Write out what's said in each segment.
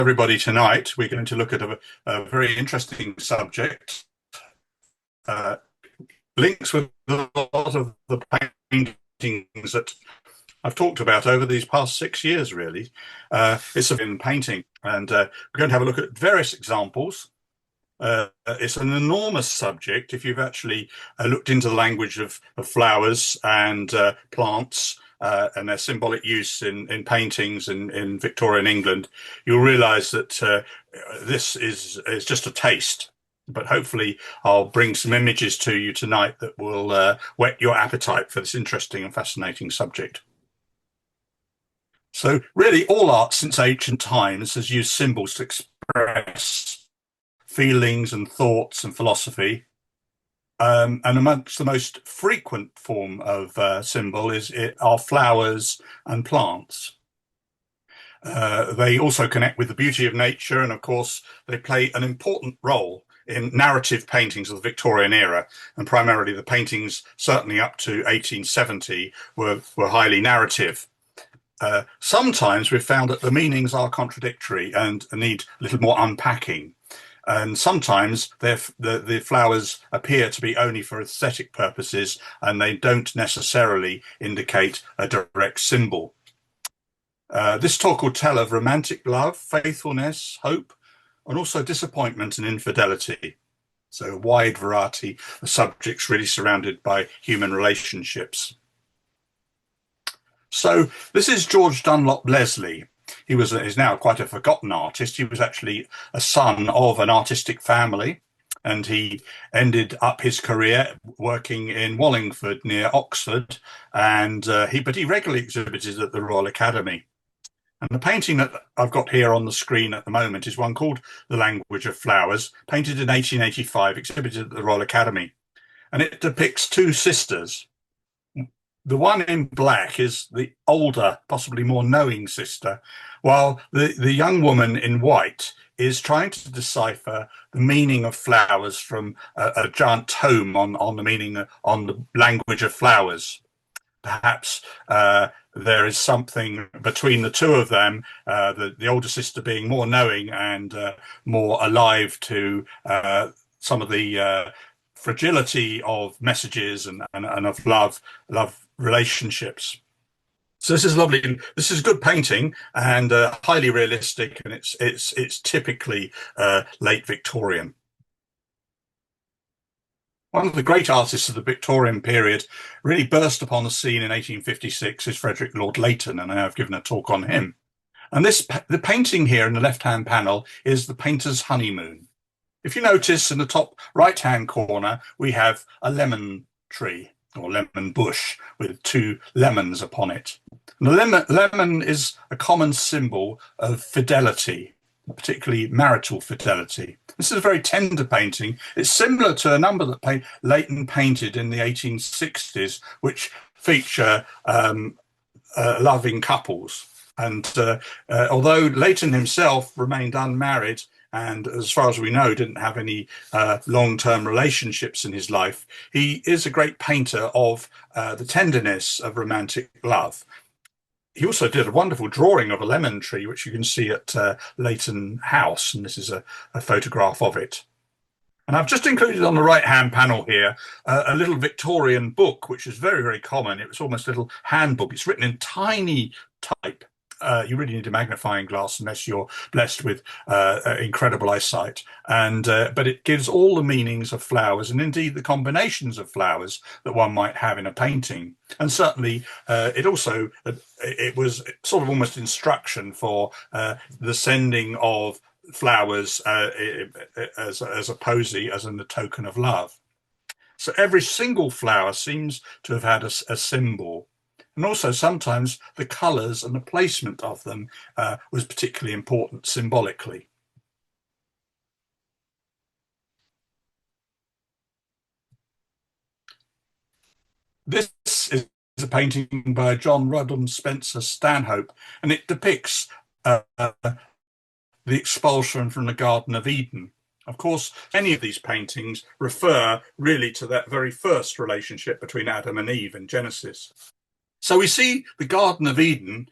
Everybody, tonight we're going to look at a very interesting subject, uh, links with a lot of the paintings that I've talked about over these past 6 years, really. It's in painting, and we're going to have a look at various examples. It's an enormous subject if you've actually looked into the language of flowers and plants and their symbolic use in paintings in Victorian England. You'll realize that this is just a taste. But hopefully, I'll bring some images to you tonight that will whet your appetite for this interesting and fascinating subject. So, really, all art since ancient times has used symbols to express feelings and thoughts and philosophy. And amongst the most frequent form of symbol are flowers and plants. They also connect with the beauty of nature, and of course, they play an important role in narrative paintings of the Victorian era, and primarily the paintings, certainly up to 1870, were highly narrative. Sometimes we've found that the meanings are contradictory and need a little more unpacking. And sometimes the flowers appear to be only for aesthetic purposes, and they don't necessarily indicate a direct symbol. This talk will tell of romantic love, faithfulness, hope, and also disappointment and infidelity. So a wide variety of subjects really surrounded by human relationships. So this is George Dunlop Leslie. Is now quite a forgotten artist. He was actually a son of an artistic family, and he ended up his career working in Wallingford near Oxford, and he regularly exhibited at the Royal Academy. And the painting that I've got here on the screen at the moment is one called The Language of Flowers, painted in 1885, exhibited at the Royal Academy. And it depicts two sisters. The one in black is the older, possibly more knowing sister, while the young woman in white is trying to decipher the meaning of flowers from a giant tome on the meaning on the language of flowers. Perhaps there is something between the two of them, the older sister being more knowing and more alive to some of the fragility of messages and of love relationships. So this is lovely. This is good painting and highly realistic, and it's typically late Victorian. One of the great artists of the Victorian period really burst upon the scene in 1856 is Frederick Lord Leighton, and I have given a talk on him. And the painting here in the left-hand panel is the painter's honeymoon. If you notice in the top right-hand corner, we have a lemon tree or lemon bush with two lemons upon it. And the lemon is a common symbol of fidelity, particularly marital fidelity. This is a very tender painting. It's similar to a number that Leighton painted in the 1860s, which feature loving couples. And although Leighton himself remained unmarried, and as far as we know, didn't have any long-term relationships in his life, he is a great painter of the tenderness of romantic love. He also did a wonderful drawing of a lemon tree, which you can see at Leighton House, and this is a photograph of it. And I've just included on the right-hand panel here a little Victorian book, which is very, very common. It was almost a little handbook. It's written in tiny type. You really need a magnifying glass unless you're blessed with incredible eyesight. But it gives all the meanings of flowers and indeed the combinations of flowers that one might have in a painting. And certainly it was sort of almost instruction for the sending of flowers as a posy, as in the token of love. So every single flower seems to have had a symbol. And also sometimes the colours and the placement of them was particularly important symbolically. This is a painting by John Ruddle Spencer Stanhope, and it depicts the expulsion from the Garden of Eden. Of course, many of these paintings refer really to that very first relationship between Adam and Eve in Genesis. So we see the Garden of Eden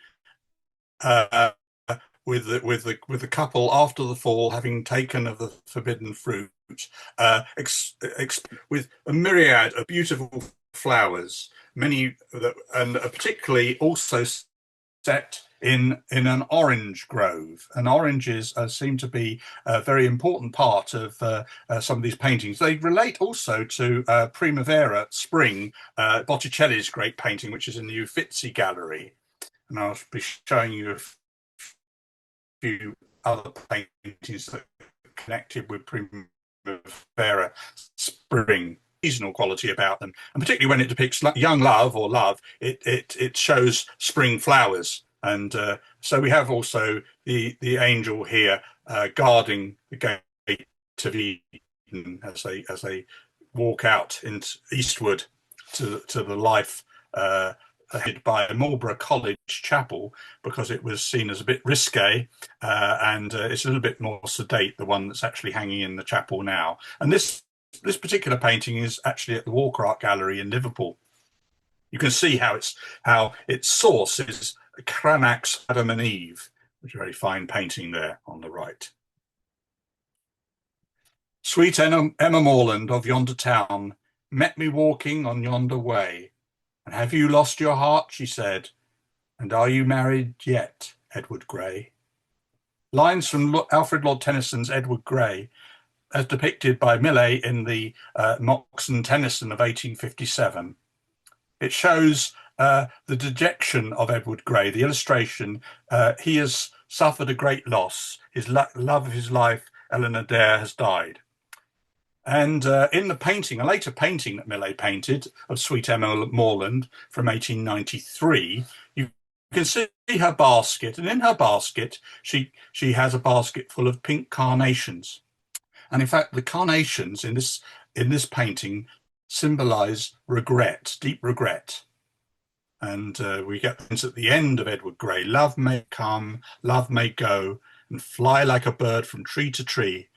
with the couple after the fall, having taken of the forbidden fruit, with a myriad of beautiful flowers, many that, and particularly also set in an orange grove. And oranges seem to be a very important part of some of these paintings. They relate also to Primavera, spring, Botticelli's great painting, which is in the Uffizi Gallery. And I'll be showing you a few other paintings that are connected with Primavera, spring, seasonal quality about them, and particularly when it depicts young love or love, it shows spring flowers. And so we have also the angel here guarding the gate of Eden as they walk out into eastward to the life headed by Marlborough College Chapel, because it was seen as a bit risque, and it's a little bit more sedate, the one that's actually hanging in the chapel now. And this particular painting is actually at the Walker Art Gallery in Liverpool. You can see how its source is Cranach's Adam and Eve, which is a very fine painting there on the right. Sweet Emma Morland of yonder town met me walking on yonder way. And have you lost your heart, she said, and are you married yet, Edward Gray? Lines from Alfred Lord Tennyson's Edward Gray, as depicted by Millais in the Moxon Tennyson of 1857. It shows the dejection of Edward Gray, the illustration. He has suffered a great loss. His love of his life, Eleanor Dare, has died. And in the painting, a later painting that Millais painted of Sweet Emma Morland from 1893, you can see her basket, and in her basket she has a basket full of pink carnations. And in fact, the carnations in this painting symbolize regret, deep regret. And we get this at the end of Edward Gray: love may come, love may go, and fly like a bird from tree to tree,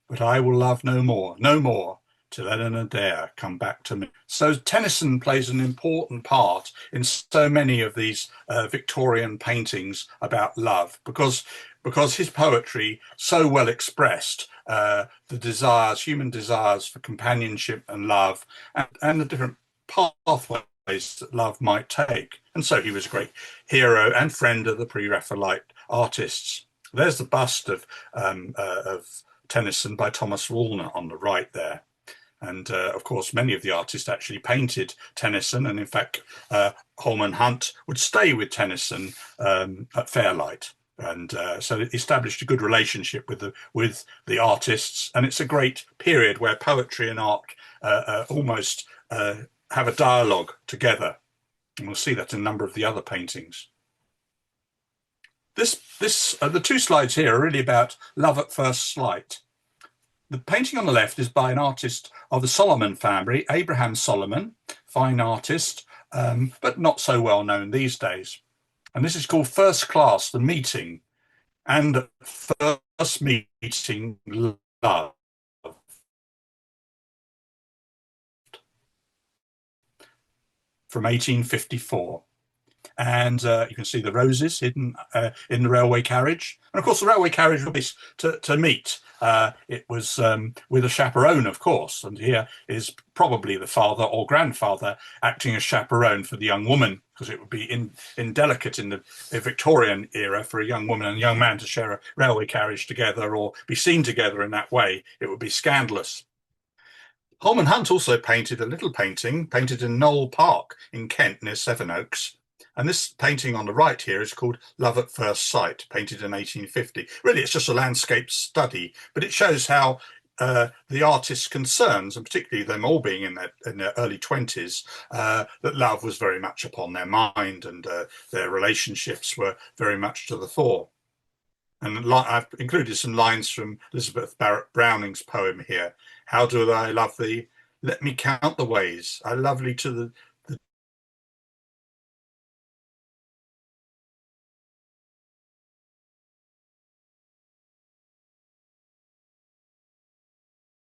but I will love no more, no more, till Eleanor Dare come back to me. So Tennyson plays an important part in so many of these Victorian paintings about love, because his poetry so well expressed the desires, human desires for companionship and love, and the different pathways that love might take. And so he was a great hero and friend of the pre-Raphaelite artists. There's the bust of Tennyson by Thomas Walner on the right there. And of course, many of the artists actually painted Tennyson, and in fact, Holman Hunt would stay with Tennyson at Fairlight, and so it established a good relationship with the artists. And it's a great period where poetry and art almost have a dialogue together, and we'll see that in a number of the other paintings. The two slides here are really about love at first sight. The painting on the left is by an artist of the Solomon family, Abraham Solomon, fine artist, but not so well known these days. And this is called First Class, the Meeting, and First Meeting, Love. From 1854. And you can see the roses hidden in the railway carriage. And of course, the railway carriage was to meet. It was with a chaperone, of course. And here is probably the father or grandfather acting as chaperone for the young woman, because it would be indelicate in the Victorian era for a young woman and a young man to share a railway carriage together or be seen together in that way. It would be scandalous. Holman Hunt also painted a little painting, painted in Knowle Park in Kent near Sevenoaks. And this painting on the right here is called Love at First Sight, painted in 1850. Really, it's just a landscape study, but it shows how the artist's concerns, and particularly them all being in their early 20s, that love was very much upon their mind, and their relationships were very much to the fore. And I've included some lines from Elizabeth Barrett Browning's poem here. How do I love thee? Let me count the ways. I love thee to the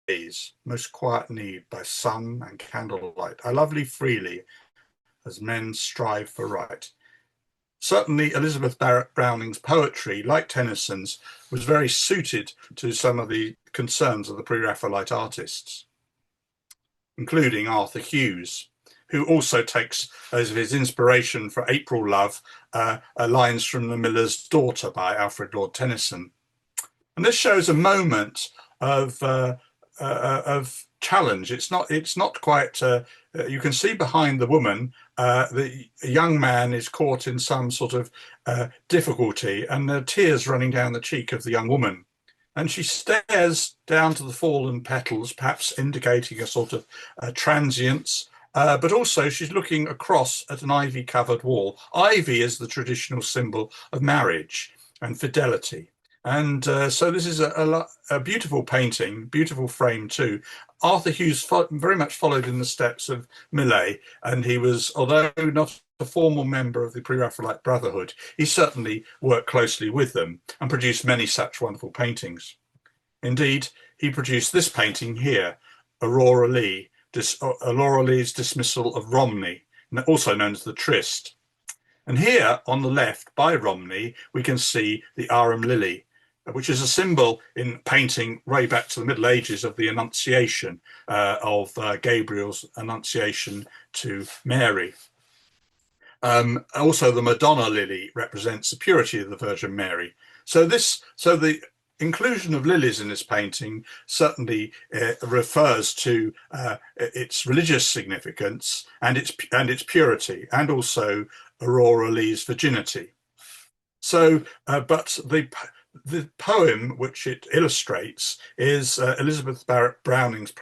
days, most quiet need by sun and candlelight. I love thee freely as men strive for right. Certainly, Elizabeth Barrett Browning's poetry, like Tennyson's, was very suited to some of the concerns of the Pre-Raphaelite artists, including Arthur Hughes, who also takes as his inspiration for April Love lines from The Miller's Daughter by Alfred Lord Tennyson. And this shows a moment of challenge. It's not quite. You can see behind the woman, the young man is caught in some sort of difficulty, and there are tears running down the cheek of the young woman. And she stares down to the fallen petals, perhaps indicating a sort of transience. But also, she's looking across at an ivy-covered wall. Ivy is the traditional symbol of marriage and fidelity. And so this is a beautiful painting, beautiful frame too. Arthur Hughes very much followed in the steps of Millet, and he was, although not a formal member of the Pre-Raphaelite Brotherhood, he certainly worked closely with them and produced many such wonderful paintings. Indeed, he produced this painting here, Aurora Lee's dismissal of Romney, also known as the Tryst. And here on the left by Romney, we can see the arum lily, which is a symbol in painting way back to the Middle Ages of the Annunciation, of Gabriel's Annunciation to Mary. Also, the Madonna lily represents the purity of the Virgin Mary. So the inclusion of lilies in this painting certainly refers to its religious significance and its purity, and also Aurora Lee's virginity. So, but the poem which it illustrates is Elizabeth Barrett Browning's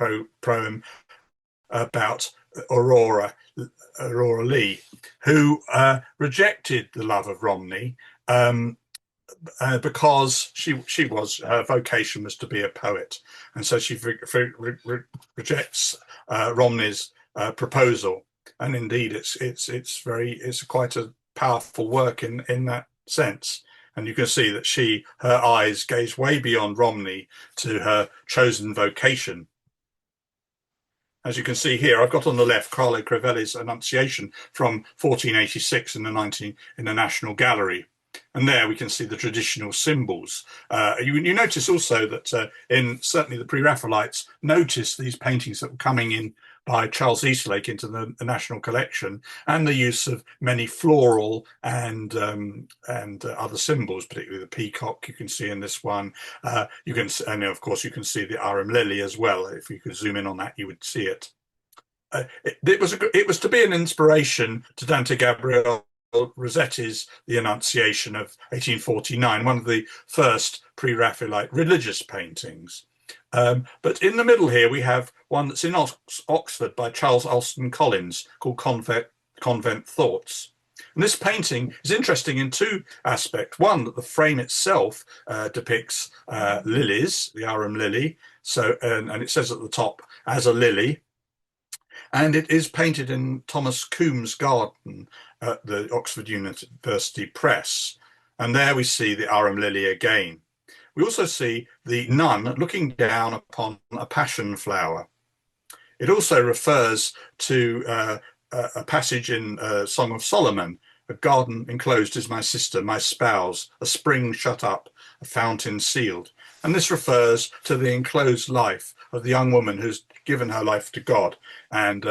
poem about Aurora Lee, who rejected the love of Romney because her vocation was to be a poet, and so she rejects Romney's proposal. And indeed, it's quite a powerful work in that sense. And you can see that her eyes gaze way beyond Romney to her chosen vocation. As you can see here, I've got on the left Carlo Crivelli's Annunciation from 1486 in the National Gallery. And there we can see the traditional symbols. You notice also that certainly the Pre-Raphaelites noticed these paintings that were coming in by Charles Eastlake into the National Collection, and the use of many floral and other symbols, particularly the peacock you can see in this one. And of course you can see the arum lily as well. If you could zoom in on that, you would see it. It was to be an inspiration to Dante Gabriel Rossetti's The Annunciation of 1849, one of the first Pre-Raphaelite religious paintings. But in the middle here, we have one that's in Oxford by Charles Alston Collins called Convent Thoughts. And this painting is interesting in two aspects. One, that the frame itself depicts lilies, the arum lily, and it says at the top, as a lily. And it is painted in Thomas Coombs' garden at the Oxford University Press. And there we see the arum lily again. We also see the nun looking down upon a passion flower. It also refers to a passage in Song of Solomon: a garden enclosed is my sister, my spouse, a spring shut up, a fountain sealed. And this refers to the enclosed life of the young woman who's given her life to God. And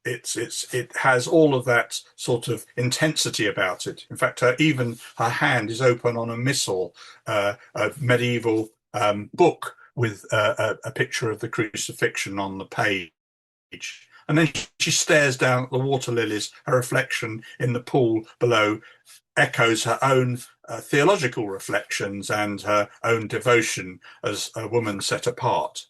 it has all of that sort of intensity about it. In fact, even her hand is open on a missal, a medieval book with a picture of the crucifixion on the page. And then she stares down at the water lilies. Her reflection in the pool below echoes her own theological reflections and her own devotion as a woman set apart.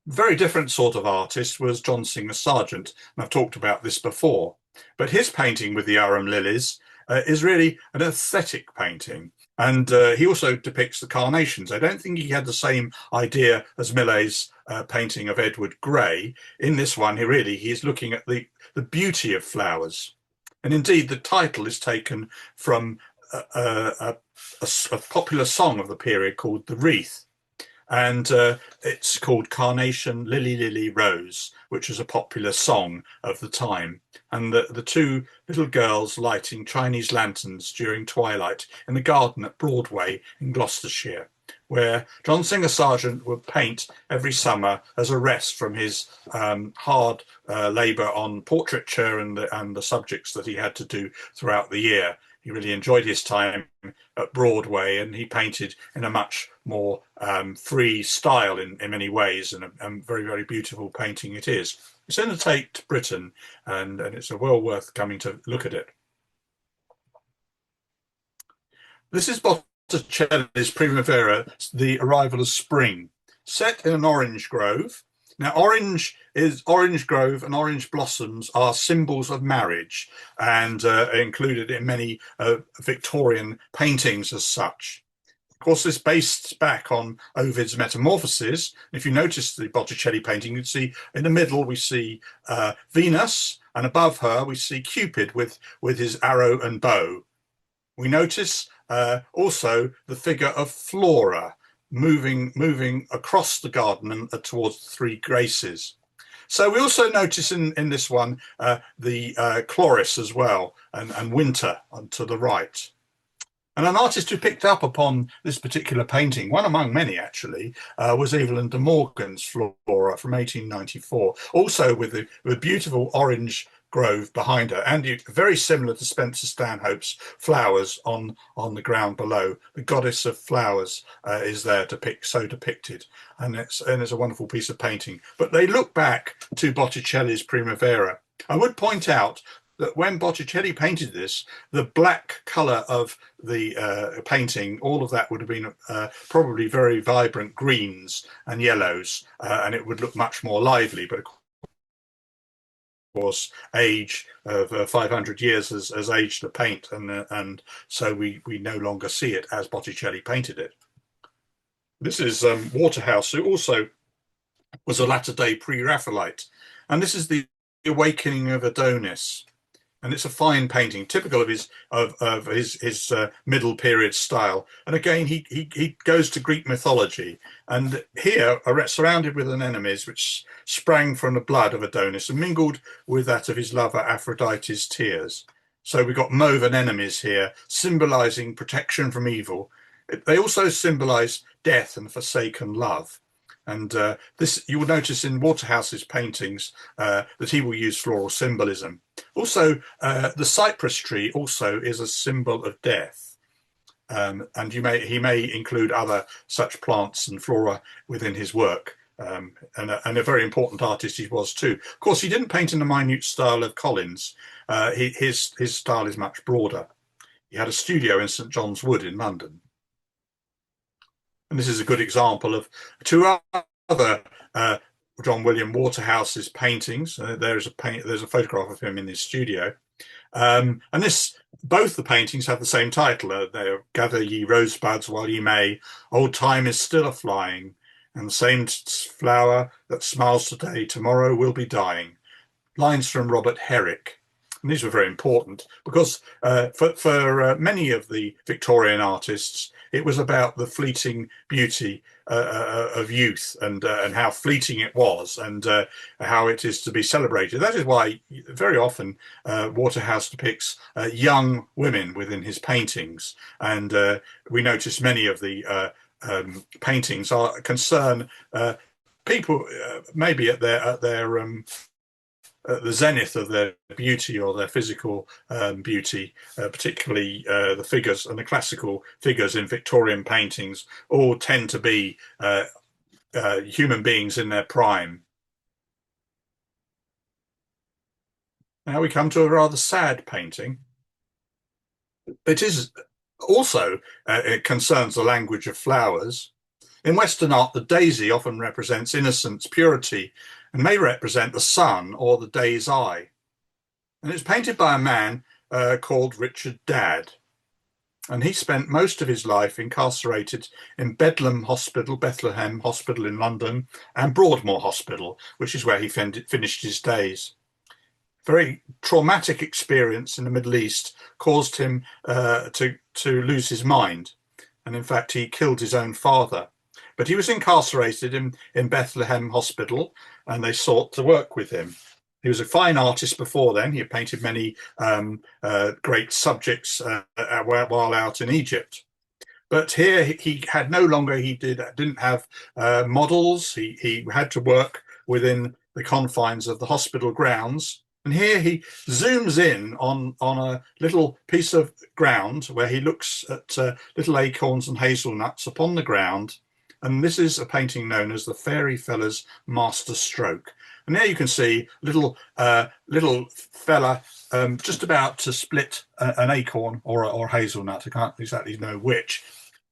Very different sort of artist was John Singer Sargent, and I've talked about this before. But his painting with the arum lilies is really an aesthetic painting. And he also depicts the carnations. I don't think he had the same idea as Millet's painting of Edward Grey. In this one, he's looking at the beauty of flowers. And indeed, the title is taken from a popular song of the period called The Wreath. and it's called Carnation, Lily, Lily, Rose, which was a popular song of the time. And the two little girls lighting Chinese lanterns during twilight in the garden at Broadway in Gloucestershire, where John Singer Sargent would paint every summer as a rest from his hard labour on portraiture and the subjects that he had to do throughout the year. He really enjoyed his time at Broadway, and he painted in a much more free style in many ways, and a very, very beautiful painting it is. It's in the Tate, Britain, and it's well worth coming to look at it. This is Botticelli's Primavera, the arrival of spring, set in an orange grove. Now, orange grove and orange blossoms are symbols of marriage, and included in many Victorian paintings as such. Of course, this based back on Ovid's Metamorphoses. If you notice the Botticelli painting, you see in the middle we see Venus, and above her we see Cupid with his arrow and bow. We notice also the figure of Flora moving across the garden and towards the three graces. So we also notice in this one the Chloris as well, and winter to the right. And an artist who picked up upon this particular painting, one among many actually, was Evelyn de Morgan's Flora from 1894, also with the beautiful orange grove behind her, and very similar to Spencer Stanhope's Flowers on the ground below. The goddess of flowers is there so depicted, and it's a wonderful piece of painting. But they look back to Botticelli's Primavera. I would point out that when Botticelli painted this, the black colour of the painting, all of that would have been probably very vibrant greens and yellows, and it would look much more lively. But of course, age of 500 years has aged the paint, and so we no longer see it as Botticelli painted it. This is Waterhouse, who also was a latter-day pre-Raphaelite, and this is the Awakening of Adonis. And it's a fine painting, typical of his middle period style. And again, he goes to Greek mythology, and here are surrounded with anemones which sprang from the blood of Adonis and mingled with that of his lover Aphrodite's tears. So we've got mauve anemones here, symbolizing protection from evil. They also symbolize death and forsaken love. And this, you will notice in Waterhouse's paintings that he will use floral symbolism. Also, the cypress tree also is a symbol of death. And he may include other such plants and flora within his work. And a very important artist he was too. Of course, he didn't paint in the minute style of Collins. His style is much broader. He had a studio in St John's Wood in London. And this is a good example of two other John William Waterhouse's paintings. There's a photograph of him in his studio. And both the paintings have the same title. They're Gather Ye Rosebuds While Ye May, Old Time is Still a-Flying, and the same flower that smiles today, tomorrow will be dying. Lines from Robert Herrick. And these were very important because for many of the Victorian artists, it was about the fleeting beauty of youth and how fleeting it was, and how it is to be celebrated. That is why very often Waterhouse depicts young women within his paintings, and we notice many of the paintings concern people maybe at the zenith of their beauty or their physical beauty, particularly the figures and the classical figures in Victorian paintings all tend to be human beings in their prime. Now we come to a rather sad painting. It is also, it concerns the language of flowers. In Western art, the daisy often represents innocence, purity, and may represent the sun or the day's eye. And it's painted by a man called Richard Dadd. And he spent most of his life incarcerated in Bethlehem Hospital in London, and Broadmoor Hospital, which is where he finished his days. Very traumatic experience in the Middle East caused him to lose his mind. And in fact, he killed his own father. But he was incarcerated in Bethlehem Hospital, and they sought to work with him. He was a fine artist before then. He had painted many great subjects while out in Egypt. But here he had no longer, didn't have models. He had to work within the confines of the hospital grounds. And here he zooms in on a little piece of ground where he looks at little acorns and hazelnuts upon the ground. And this is a painting known as the Fairy Fella's Master Stroke. And there you can see little fella just about to split an acorn or hazelnut. I can't exactly know which.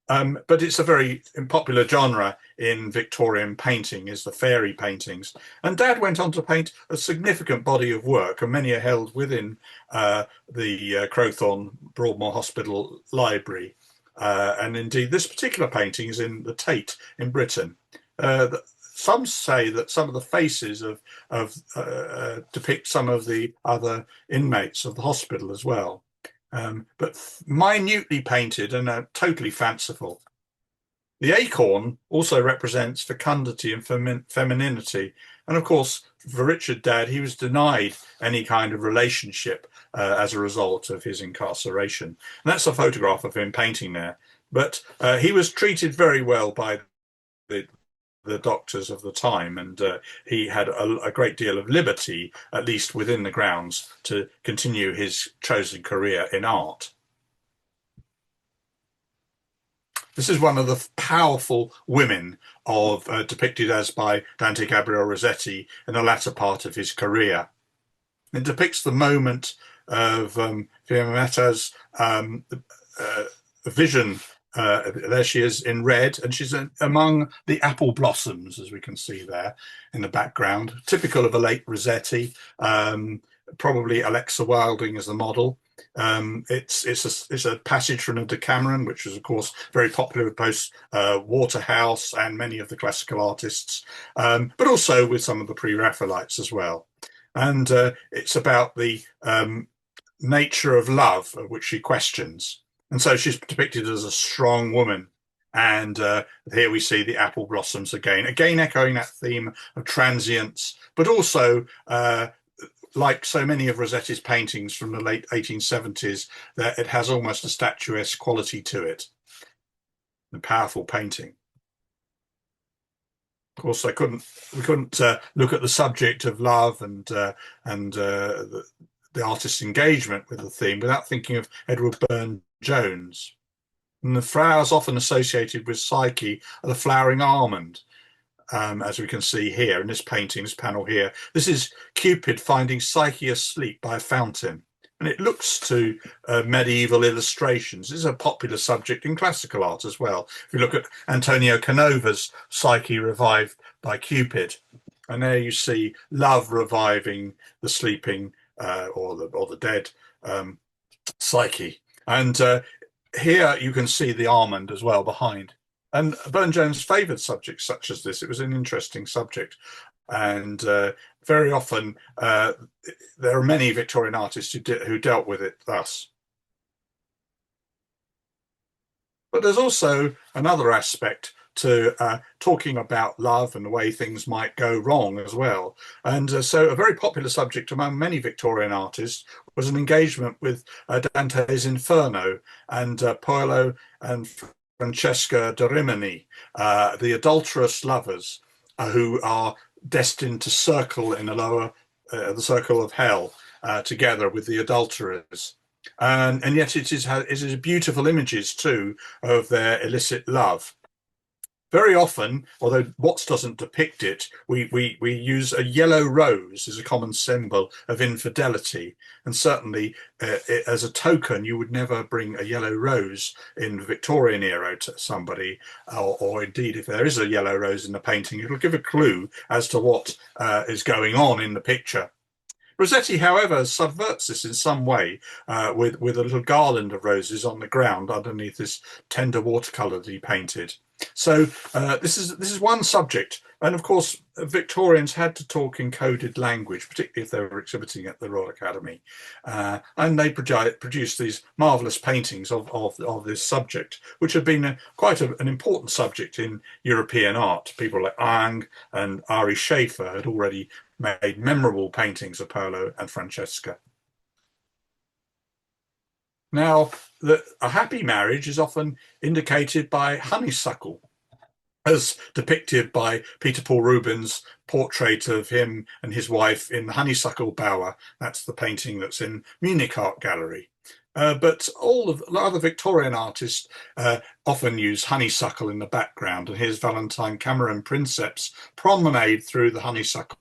But it's a very popular genre in Victorian painting, is the fairy paintings. And Dad went on to paint a significant body of work, and many are held within the Crowthorne Broadmoor Hospital Library. And indeed, this particular painting is in the Tate in Britain. Some say that some of the faces depict some of the other inmates of the hospital as well. But minutely painted and totally fanciful. The acorn also represents fecundity and femininity. And of course, for Richard Dad, he was denied any kind of relationship as a result of his incarceration. And that's a photograph of him painting there. But he was treated very well by the doctors of the time, and he had a great deal of liberty, at least within the grounds, to continue his chosen career in art. This is one of the powerful women depicted as by Dante Gabriel Rossetti in the latter part of his career. It depicts the moment of Fiammetta's vision. There she is in red, and she's among the apple blossoms, as we can see there in the background, typical of a late Rossetti, probably Alexa Wilding as the model. It's a passage from a Decameron, which was, of course, very popular with both Waterhouse and many of the classical artists, but also with some of the pre-Raphaelites as well. And it's about the nature of love, which she questions. And so she's depicted as a strong woman. And here we see the apple blossoms again echoing that theme of transience, but also, like so many of Rossetti's paintings from the late 1870s, that it has almost a statuesque quality to it. A powerful painting. Of course, we couldn't look at the subject of love and the artist's engagement with the theme without thinking of Edward Burne-Jones. And the flowers often associated with Psyche are the flowering almond, as we can see here in this painting, this panel here. This is Cupid finding Psyche asleep by a fountain. And it looks to medieval illustrations. This is a popular subject in classical art as well. If you look at Antonio Canova's Psyche revived by Cupid, and there you see love reviving the sleeping or the dead Psyche. And here you can see the almond as well behind. And Burne-Jones favoured subjects such as this. It was an interesting subject. And very often there are many Victorian artists who dealt with it thus. But there's also another aspect to talking about love and the way things might go wrong as well. And so a very popular subject among many Victorian artists was an engagement with Dante's Inferno and Paolo and Francesca da Rimini, the adulterous lovers who are destined to circle in the circle of hell together with the adulterers. And yet it is beautiful images too of their illicit love. Very often, although Watts doesn't depict it, we use a yellow rose as a common symbol of infidelity. And certainly, as a token, you would never bring a yellow rose in the Victorian era to somebody, or indeed, if there is a yellow rose in the painting, it'll give a clue as to what is going on in the picture. Rossetti, however, subverts this in some way with a little garland of roses on the ground underneath this tender watercolour that he painted. So this is one subject, and of course Victorians had to talk in coded language, particularly if they were exhibiting at the Royal Academy, and they produced these marvellous paintings of this subject, which had been an important subject in European art. People like Ang and Ari Schäfer had already made memorable paintings of Paolo and Francesca. Now, a happy marriage is often indicated by honeysuckle, as depicted by Peter Paul Rubens' portrait of him and his wife in the honeysuckle bower. That's the painting that's in Munich Art Gallery. But all of the other Victorian artists often use honeysuckle in the background, and here's Valentine Cameron Princeps' promenade through the honeysuckle,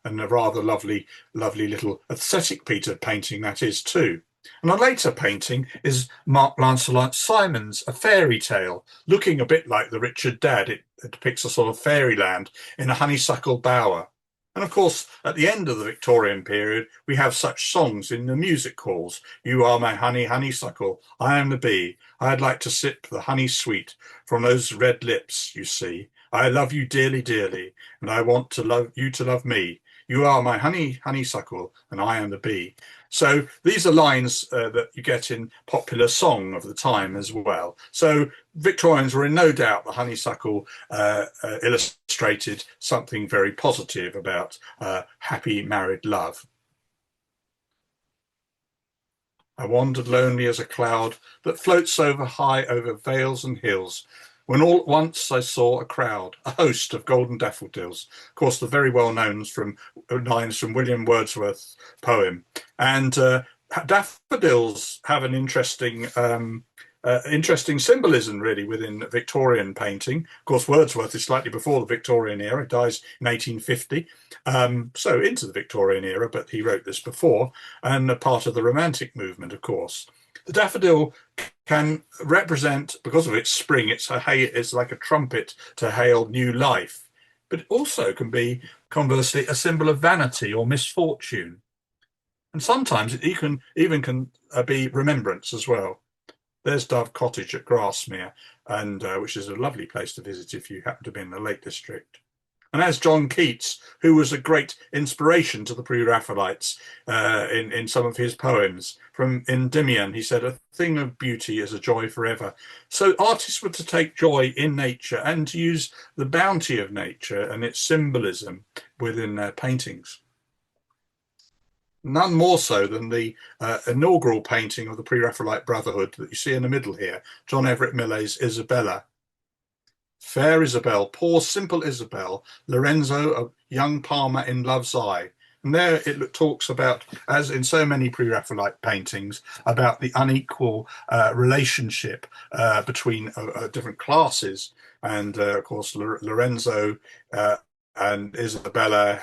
and a rather lovely little aesthetic Peter painting that is too. And a later painting is Mark Lancelot Simon's A Fairy Tale, looking a bit like the Richard Dad. It depicts a sort of fairyland in a honeysuckle bower. And of course, at the end of the Victorian period, we have such songs in the music halls. You are my honey, honeysuckle, I am the bee. I'd like to sip the honey sweet from those red lips, you see. I love you dearly, dearly, and I want to love you to love me. You are my honey, honeysuckle, and I am the bee. So these are lines that you get in popular song of the time as well. So Victorians were in no doubt the honeysuckle illustrated something very positive about happy married love. I wandered lonely as a cloud that floats over high over vales and hills, when all at once I saw a crowd, a host of golden daffodils. Of course, the very well known lines from William Wordsworth's poem. And daffodils have an interesting symbolism, really, within Victorian painting. Of course, Wordsworth is slightly before the Victorian era. He dies in 1850, so into the Victorian era, but he wrote this before, and a part of the Romantic movement, of course. The daffodil can represent, because of its spring, it's like a trumpet to hail new life, but it also can be, conversely, a symbol of vanity or misfortune. And sometimes it even can be remembrance as well. There's Dove Cottage at Grasmere, and which is a lovely place to visit if you happen to be in the Lake District. And as John Keats, who was a great inspiration to the Pre-Raphaelites in some of his poems, from Endymion, he said, "A thing of beauty is a joy forever." So artists were to take joy in nature and to use the bounty of nature and its symbolism within their paintings. None more so than the inaugural painting of the Pre-Raphaelite Brotherhood that you see in the middle here, John Everett Millet's Isabella. Fair Isabel, poor simple Isabel, Lorenzo, a young palmer in love's eye. And there it talks about, as in so many Pre-Raphaelite paintings, about the unequal relationship between different classes. And of course, Lorenzo and Isabella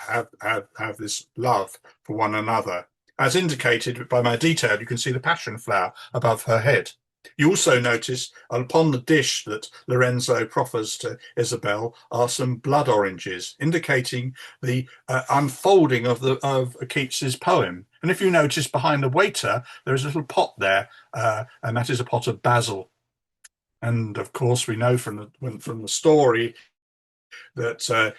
have this love for one another. As indicated by my detail, you can see the passion flower above her head. You also notice upon the dish that Lorenzo proffers to Isabel are some blood oranges, indicating the unfolding of Keats's poem. And if you notice behind the waiter, there is a little pot there, and that is a pot of basil. And of course, we know from the story that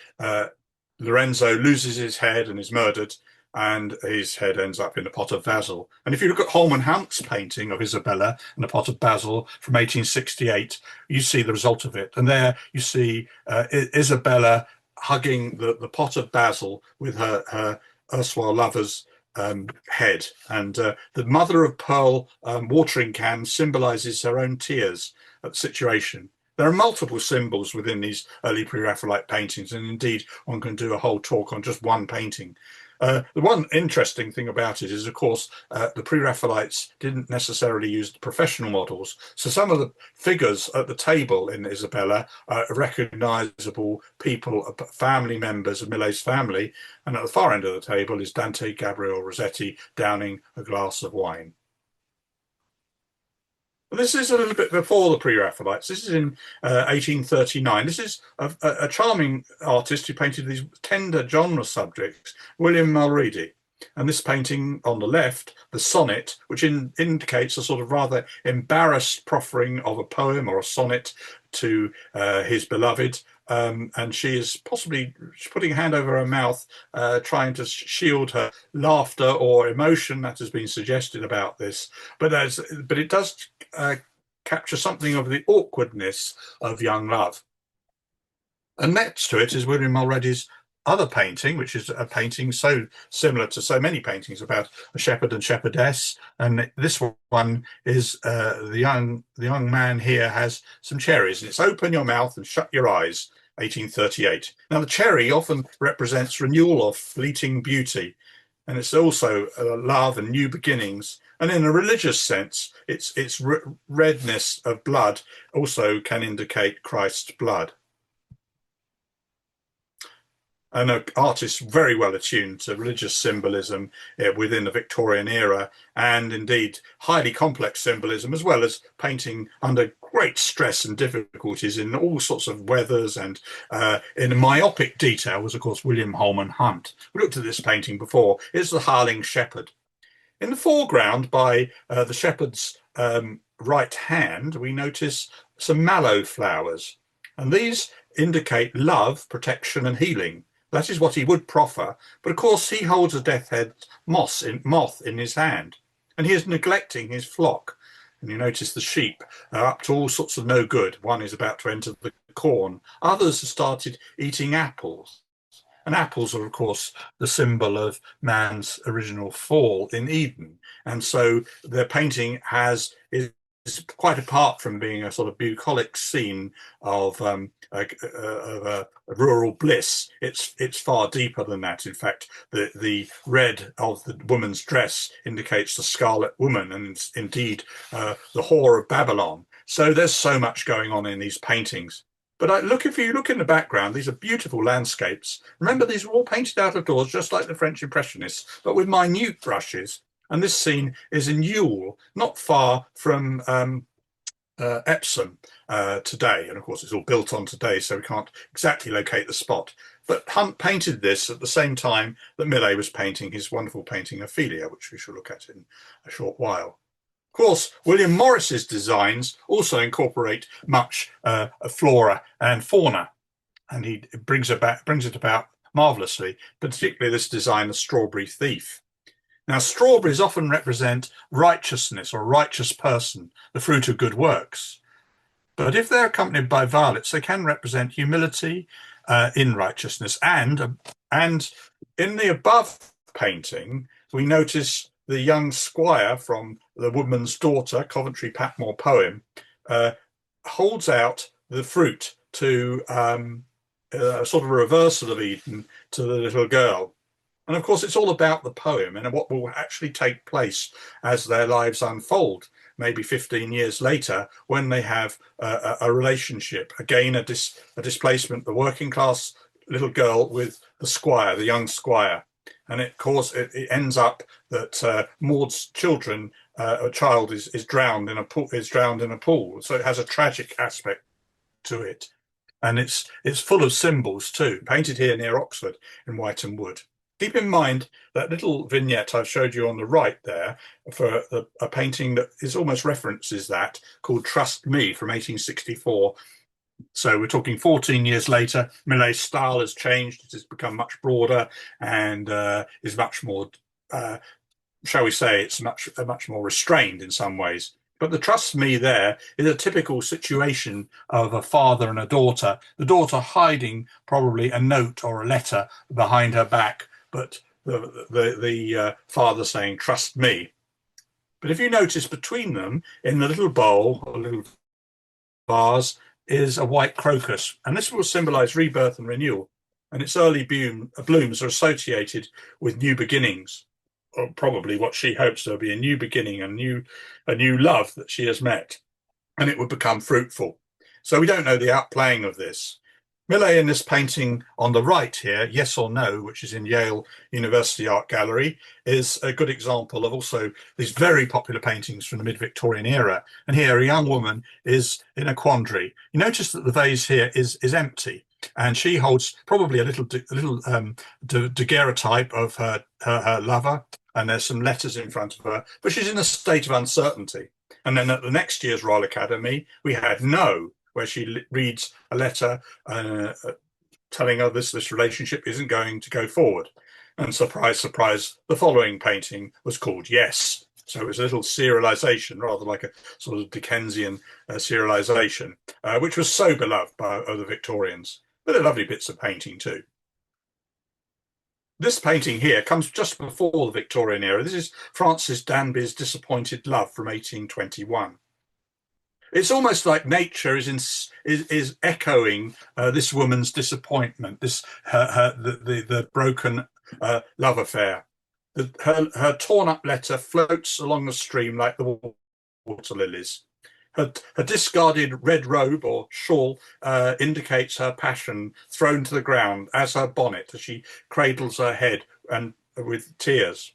Lorenzo loses his head and is murdered, and his head ends up in a pot of basil. And if you look at Holman Hunt's painting of Isabella and a pot of basil from 1868, you see the result of it. And there you see Isabella hugging the pot of basil with her erstwhile lover's head. And the mother of pearl watering can symbolizes her own tears at the situation. There are multiple symbols within these early Pre-Raphaelite paintings, and indeed one can do a whole talk on just one painting. The one interesting thing about it is, of course, the Pre-Raphaelites didn't necessarily use the professional models. So some of the figures at the table in Isabella are recognizable people, family members of Millet's family. And at the far end of the table is Dante Gabriel Rossetti downing a glass of wine. This is a little bit before the Pre-Raphaelites. This is in 1839. This is a charming artist who painted these tender genre subjects, William Mulready. And this painting on the left, the sonnet, which indicates a sort of rather embarrassed proffering of a poem or a sonnet to his beloved. And she is possibly putting a hand over her mouth, trying to shield her laughter or emotion that has been suggested about this. But it does capture something of the awkwardness of young love. And next to it is William Mulready's other painting, which is a painting so similar to so many paintings about a shepherd and shepherdess. And this one is the young man here has some cherries, and it's "Open your mouth and shut your eyes," 1838. Now the cherry often represents renewal of fleeting beauty, and it's also love and new beginnings. And in a religious sense, its redness of blood also can indicate Christ's blood. An artist very well attuned to religious symbolism within the Victorian era, and indeed highly complex symbolism, as well as painting under great stress and difficulties in all sorts of weathers, and in myopic detail was, of course, William Holman Hunt. We looked at this painting before. It's the Harling Shepherd. In the foreground, by the shepherd's right hand, we notice some mallow flowers, and these indicate love, protection, and healing. That is what he would proffer, but of course he holds a death head moth in his hand, and he is neglecting his flock. And you notice the sheep are up to all sorts of no good. One is about to enter the corn. Others have started eating apples. And apples are, of course, the symbol of man's original fall in Eden. And so their painting is quite apart from being a sort of bucolic scene of a rural bliss. It's far deeper than that. In fact, the red of the woman's dress indicates the Scarlet Woman, and indeed the whore of Babylon. So there's so much going on in these paintings. But if you look in the background, these are beautiful landscapes. Remember, these were all painted out of doors, just like the French Impressionists, but with minute brushes. And this scene is in Ewell, not far from Epsom today. And of course, it's all built on today, so we can't exactly locate the spot. But Hunt painted this at the same time that Millet was painting his wonderful painting Ophelia, which we shall look at in a short while. Of course, William Morris's designs also incorporate much flora and fauna, and he brings it about marvelously, particularly this design, the Strawberry Thief. Now, strawberries often represent righteousness or a righteous person, the fruit of good works. But if they're accompanied by violets, they can represent humility in righteousness. And in the above painting, we notice the young squire from The Woodman's Daughter, Coventry Patmore poem, holds out the fruit to a sort of a reversal of Eden to the little girl. And of course, it's all about the poem and what will actually take place as their lives unfold, maybe 15 years later, when they have a relationship, again, a displacement, the working class little girl with the squire, the young squire. And of course, it ends up that Maud's child is drowned in a pool. So it has a tragic aspect to it. And it's full of symbols too, painted here near Oxford in White Wood. Keep in mind that little vignette I've showed you on the right there for a painting that is almost references that, called Trust Me, from 1864. So we're talking 14 years later. Millet's style has changed. It has become much broader and is much more, shall we say, it's much more restrained in some ways. But the Trust Me there is a typical situation of a father and a daughter, the daughter hiding probably a note or a letter behind her back, but the father saying, "Trust me." But if you notice, between them, in the little bowl, or little vase, is a white crocus. And this will symbolize rebirth and renewal. And its early blooms are associated with new beginnings, or probably what she hopes there'll be a new beginning, a new love that she has met, and it would become fruitful. So we don't know the outplaying of this. Millet, in this painting on the right here, Yes or No, which is in Yale University Art Gallery, is a good example of also these very popular paintings from the mid-Victorian era. And here a young woman is in a quandary. You notice that the vase here is empty, and she holds probably a little daguerreotype of her lover, and there's some letters in front of her, but she's in a state of uncertainty. And then at the next year's Royal Academy, we had No, where she reads a letter telling her this relationship isn't going to go forward. And surprise, surprise, the following painting was called Yes. So it was a little serialization, rather like a sort of Dickensian serialization, which was so beloved by the Victorians. But they're lovely bits of painting too. This painting here comes just before the Victorian era. This is Francis Danby's Disappointed Love from 1821. It's almost like nature is echoing this woman's disappointment, the broken love affair. Her torn up letter floats along the stream like the water lilies. Her discarded red robe or shawl indicates her passion thrown to the ground, as her bonnet, as she cradles her head and with tears.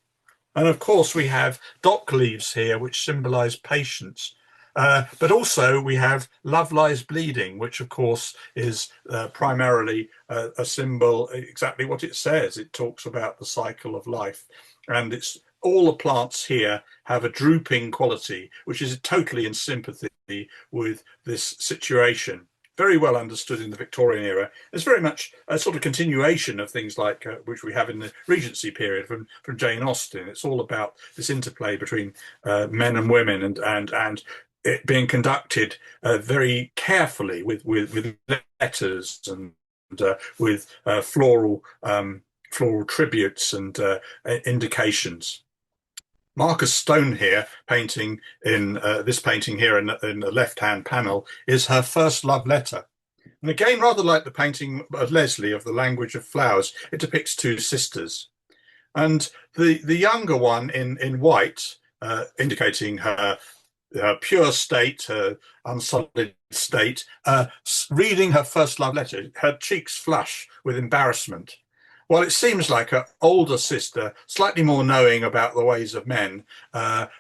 And of course, we have dock leaves here, which symbolize patience. But also we have Love Lies Bleeding, which of course is primarily a symbol, exactly what it says. It talks about the cycle of life, and it's all the plants here have a drooping quality, which is totally in sympathy with this situation. Very well understood in the Victorian era. It's very much a sort of continuation of things like which we have in the Regency period from Jane Austen. It's all about this interplay between men and women, and it being conducted very carefully with letters and with floral tributes and indications. Marcus Stone here, painting in this painting here in the left-hand panel, is her first love letter. And again, rather like the painting of Leslie of The Language of Flowers, it depicts two sisters. And the younger one in white, indicating her pure state, her unsullied state, reading her first love letter, her cheeks flush with embarrassment. While it seems like her older sister, slightly more knowing about the ways of men,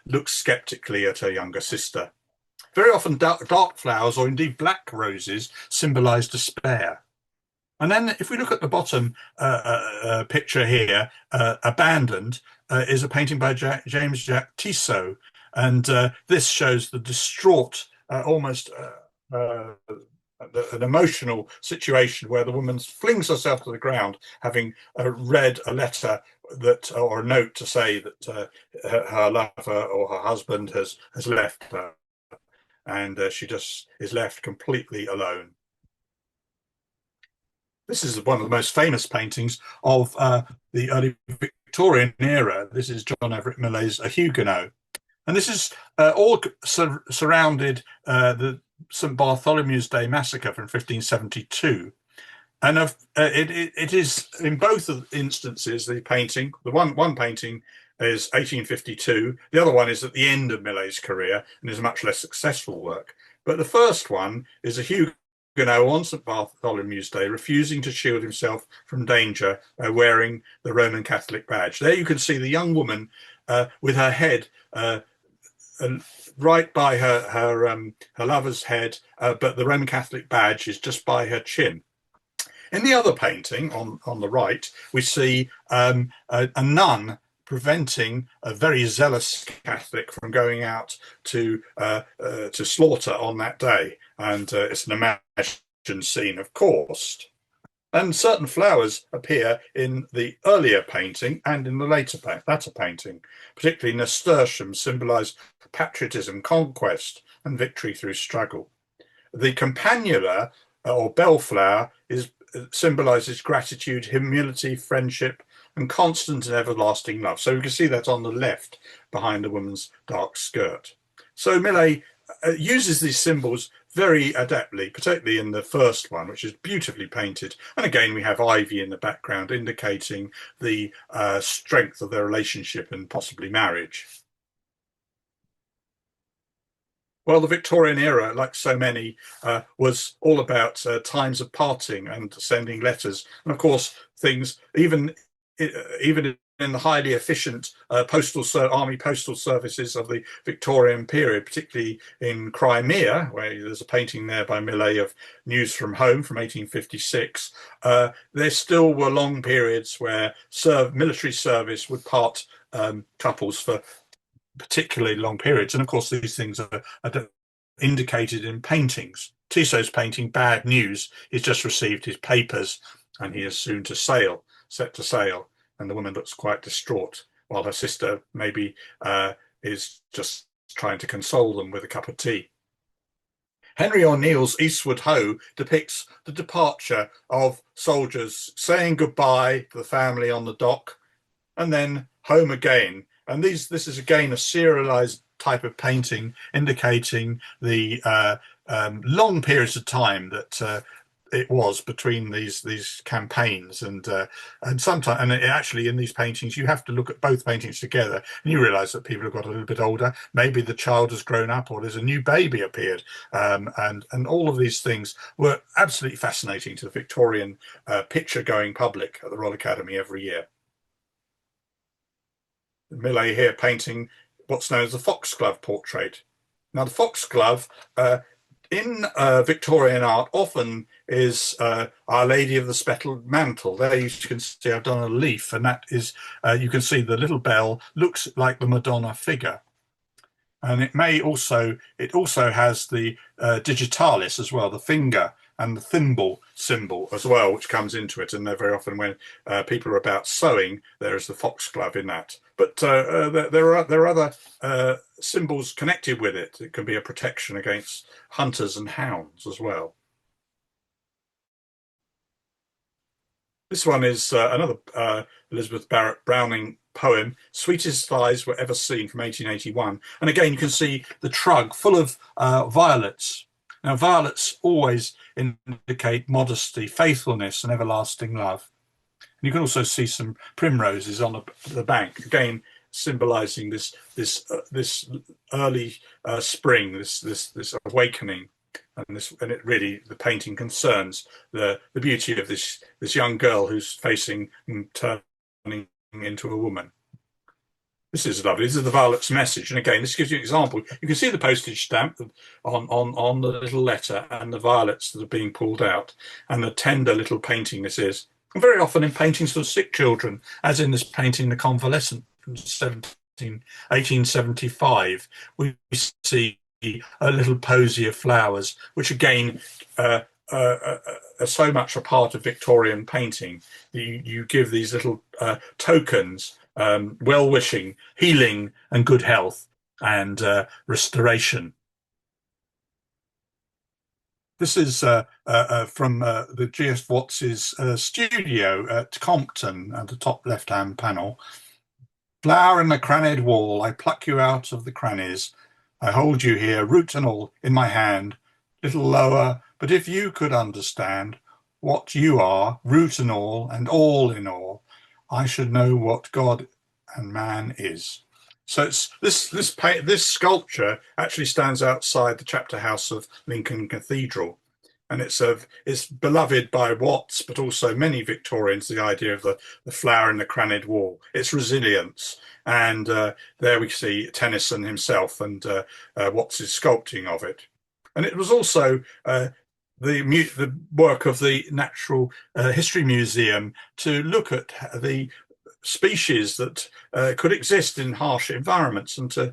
looks skeptically at her younger sister. Very often dark flowers, or indeed black roses, symbolize despair. And then if we look at the bottom picture here, Abandoned, is a painting by James Jacques Tissot. And this shows the distraught, almost an emotional situation where the woman flings herself to the ground, having read a letter or a note to say that her lover or her husband has left her, and she just is left completely alone. This is one of the most famous paintings of the early Victorian era. This is John Everett Millet's A Huguenot. And this is all surrounded the St. Bartholomew's Day massacre from 1572. And it is in both instances, the painting, the one painting is 1852, the other one is at the end of Millet's career and is a much less successful work. But the first one is a Huguenot on St. Bartholomew's Day refusing to shield himself from danger by wearing the Roman Catholic badge. There you can see the young woman with her head right by her lover's head, but the Roman Catholic badge is just by her chin. In the other painting on the right, we see a nun preventing a very zealous Catholic from going out to slaughter on that day, and it's an imagined scene, of course. And certain flowers appear in the earlier painting and in the latter painting. Particularly nasturtiums symbolise patriotism, conquest, and victory through struggle. The campanula or bellflower symbolises gratitude, humility, friendship, and constant and everlasting love. So we can see that on the left behind the woman's dark skirt. So Millet uses these symbols very adeptly, particularly in the first one, which is beautifully painted. And again, we have ivy in the background indicating the strength of their relationship and possibly marriage. Well, the Victorian era, like so many, was all about times of parting and sending letters. And of course, things, even in in the highly efficient army postal services of the Victorian period, particularly in Crimea, where there's a painting there by Millet of News from Home from 1856. There still were long periods where military service would part couples for particularly long periods. And of course, these things are indicated in paintings. Tissot's painting Bad News, he's just received his papers and he is soon to sail, set to sail. And the woman looks quite distraught, while her sister maybe is just trying to console them with a cup of tea. Henry O'Neill's Eastward Ho depicts the departure of soldiers saying goodbye to the family on the dock and then home again. And this is again a serialized type of painting indicating the long periods of time that it was between these campaigns, and sometimes, and actually in these paintings you have to look at both paintings together and you realize that people have got a little bit older, maybe the child has grown up or there's a new baby appeared, and all of these things were absolutely fascinating to the Victorian picture going public at the Royal Academy every year. Millet here painting what's known as the foxglove portrait. Now the foxglove in Victorian art often is Our Lady of the Spettled Mantle. There you can see I've done a leaf, and that is, you can see the little bell looks like the Madonna figure. And it also has the digitalis as well, the finger and the thimble symbol as well, which comes into it. And very often when people are about sewing, there is the foxglove in that. But there are other symbols connected with it. It can be a protection against hunters and hounds as well. This one is another Elizabeth Barrett Browning poem, Sweetest Eyes Were Ever Seen, from 1881. And again, you can see the trug full of violets. Now, violets always indicate modesty, faithfulness, and everlasting love. And you can also see some primroses on the bank, again symbolizing this early spring, this awakening. And it really, the painting concerns the beauty of this young girl who's facing and turning into a woman. This is lovely. This is the violet's message. And again, this gives you an example. You can see the postage stamp on the little letter and the violets that are being pulled out, and the tender little painting this is. And very often in paintings for sick children, as in this painting, The Convalescent from 1875, we see a little posy of flowers, which again are so much a part of Victorian painting. You give these little tokens, well-wishing, healing and good health and restoration. This is from the G.S. Watts's studio at Compton at the top left-hand panel. Flower in the crannied wall, I pluck you out of the crannies. I hold you here, root and all, in my hand, little lower, but if you could understand what you are, root and all in all, I should know what God and man is. So it's this sculpture actually stands outside the chapter house of Lincoln Cathedral, and it's beloved by Watts, but also many Victorians. The idea of the flower in the crannied wall, its resilience, and there we see Tennyson himself and Watts' sculpting of it. And it was also the work of the Natural History Museum to look at the species that could exist in harsh environments and to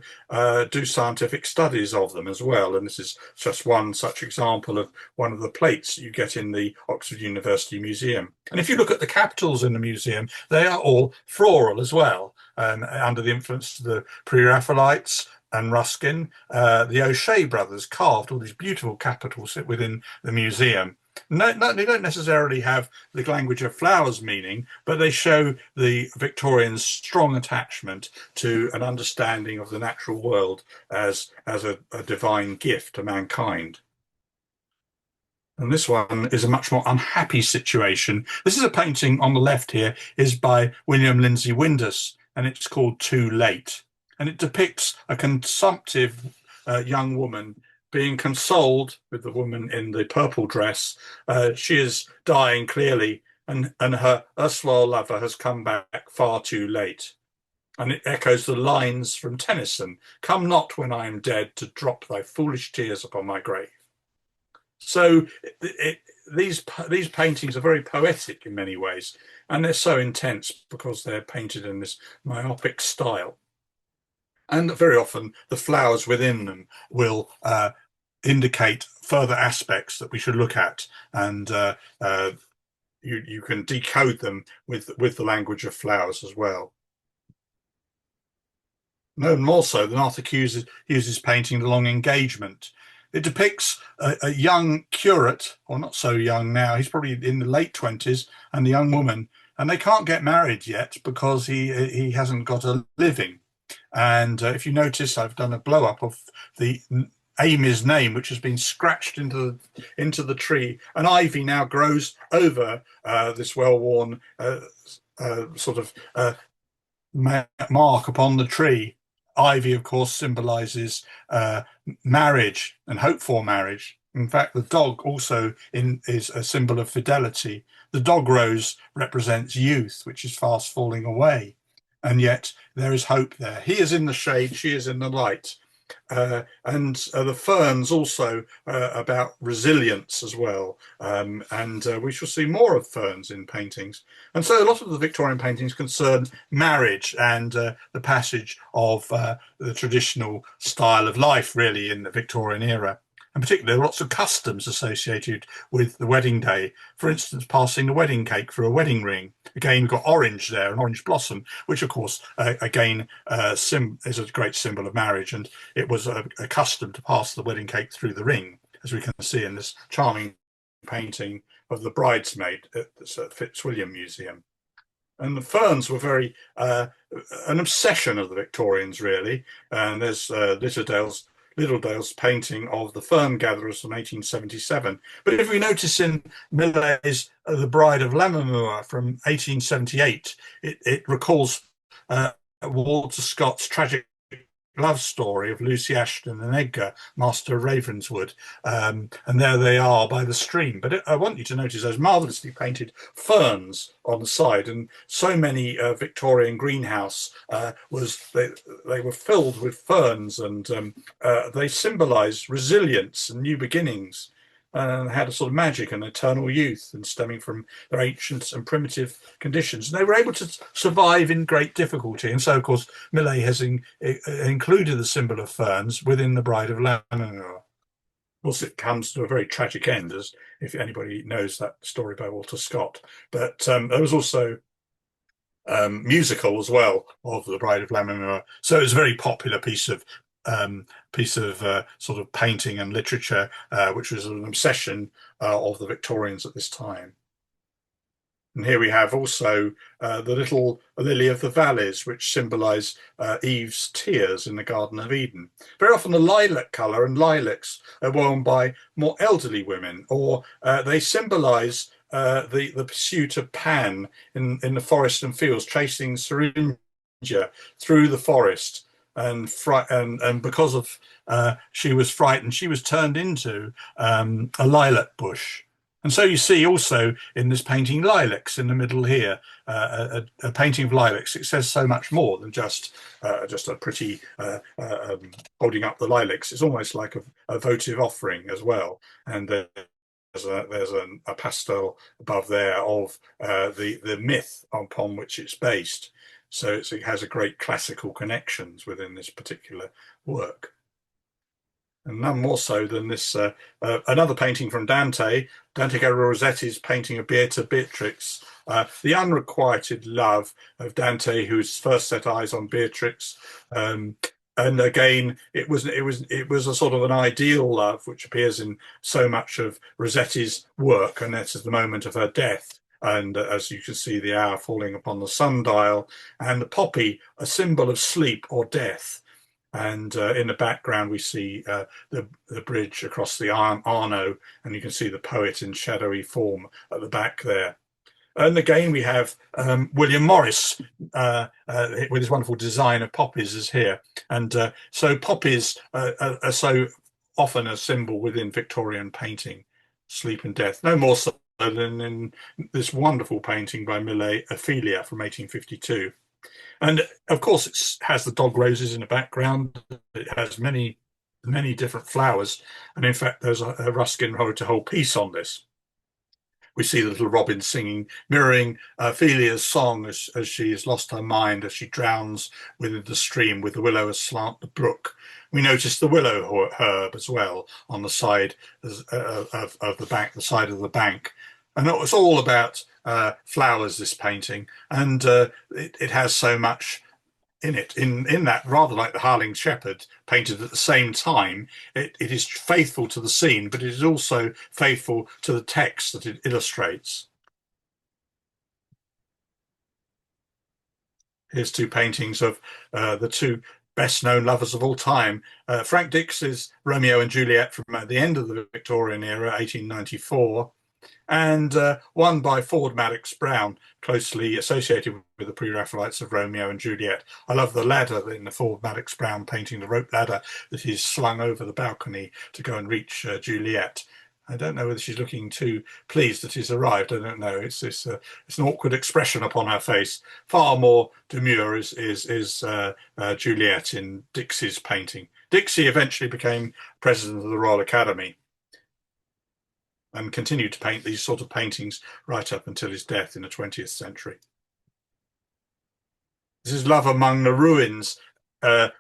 do scientific studies of them as well. And this is just one such example of one of the plates you get in the Oxford University Museum. And if you look at the capitals in the museum, they are all floral as well, under the influence of the Pre-Raphaelites and Ruskin. The O'Shea brothers carved all these beautiful capitals within the museum. No, they don't necessarily have the language of flowers meaning, but they show the Victorians' strong attachment to an understanding of the natural world as a divine gift to mankind. And this one is a much more unhappy situation. This is a painting on the left here, is by William Lindsay Windus, and it's called Too Late. And it depicts a consumptive young woman being consoled with the woman in the purple dress. She is dying clearly, and her erstwhile lover has come back far too late. And it echoes the lines from Tennyson: "Come not when I am dead to drop thy foolish tears upon my grave." So these paintings are very poetic in many ways, and they're so intense because they're painted in this myopic style. And very often the flowers within them will indicate further aspects that we should look at, and you can decode them with the language of flowers as well. No more so than Arthur uses painting the long engagement. It depicts a young curate, or not so young now, he's probably in the late 20s, and a young woman, and they can't get married yet because he hasn't got a living. And if you notice, I've done a blow up of the Amy's name, which has been scratched into the tree. An ivy now grows over this well-worn sort of mark upon the tree. Ivy, of course, symbolizes marriage and hope for marriage. In fact, the dog also is a symbol of fidelity. The dog rose represents youth, which is fast falling away. And yet there is hope there. He is in the shade, she is in the light. And the ferns also about resilience as well. And we shall see more of ferns in paintings. And so a lot of the Victorian paintings concern marriage and the passage of the traditional style of life, really, in the Victorian era. And particularly, there are lots of customs associated with the wedding day. For instance, passing the wedding cake through a wedding ring. Again, we've got orange there, an orange blossom, which, of course, again, is a great symbol of marriage. And it was a custom to pass the wedding cake through the ring, as we can see in this charming painting of the bridesmaid at the Fitzwilliam Museum. And the ferns were very an obsession of the Victorians, really. And there's Littledale's painting of the fern gatherers from 1877. But if we notice in Millet's The Bride of Lammermoor from 1878, it recalls Walter Scott's tragic love story of Lucy Ashton and Edgar, Master of Ravenswood. And there they are by the stream. But I want you to notice those marvellously painted ferns on the side. And so many Victorian greenhouse they were filled with ferns, and they symbolise resilience and new beginnings, and had a sort of magic and eternal youth, and stemming from their ancient and primitive conditions. And they were able to survive in great difficulty. And so, of course, Millet has included the symbol of ferns within the Bride of Lammermoor. Of course, it comes to a very tragic end, as if anybody knows that story by Walter Scott. But there was also musical as well of the Bride of Lammermoor. So it was a very popular piece of sort of painting and literature, which was an obsession of the Victorians at this time. And here we have also the little lily of the valleys, which symbolise Eve's tears in the Garden of Eden. Very often the lilac colour and lilacs are worn by more elderly women, or they symbolise the pursuit of Pan in the forest and fields, chasing Syringa through the forest. And because of she was frightened, she was turned into a lilac bush. And so you see also in this painting lilacs in the middle here, a painting of lilacs. It says so much more than just a pretty holding up the lilacs. It's almost like a votive offering as well. And there's a pastel above there of the myth upon which it's based. So it has a great classical connections within this particular work. And none more so than this, another painting from Dante Gabriel Rossetti's painting of Beatrix, the unrequited love of Dante, who's first set eyes on Beatrix. And again, it was a sort of an ideal love, which appears in so much of Rossetti's work, and that's at the moment of her death. And as you can see, the hour falling upon the sundial, and the poppy, a symbol of sleep or death. And in the background, we see the bridge across the Arno, and you can see the poet in shadowy form at the back there. And again, we have William Morris with his wonderful design of poppies is here. And so poppies are so often a symbol within Victorian painting, sleep and death. No more so than in this wonderful painting by Millet, Ophelia from 1852. And of course, it has the dog roses in the background. It has many different flowers. And in fact, there's a Ruskin wrote a whole piece on this. We see the little robin singing, mirroring Ophelia's song as she has lost her mind, as she drowns within the stream with the willow aslant the brook. We notice the willow herb as well on the side of the bank, the side of the bank. And it was all about flowers, this painting, and it has so much in it. In that, rather like the Harling Shepherd painted at the same time, it is faithful to the scene, but it is also faithful to the text that it illustrates. Here's two paintings of the two best known lovers of all time. Frank Dix's Romeo and Juliet from the end of the Victorian era, 1894, and one by Ford Madox Brown, closely associated with the Pre-Raphaelites of Romeo and Juliet. I love the ladder in the Ford Madox Brown painting, the rope ladder that is slung over the balcony to go and reach Juliet. I don't know whether she's looking too pleased that he's arrived. I don't know. It's an awkward expression upon her face. Far more demure is Juliet in Dixie's painting. Dixie eventually became president of the Royal Academy and continued to paint these sort of paintings right up until his death in the 20th century. This is Love Among the Ruins,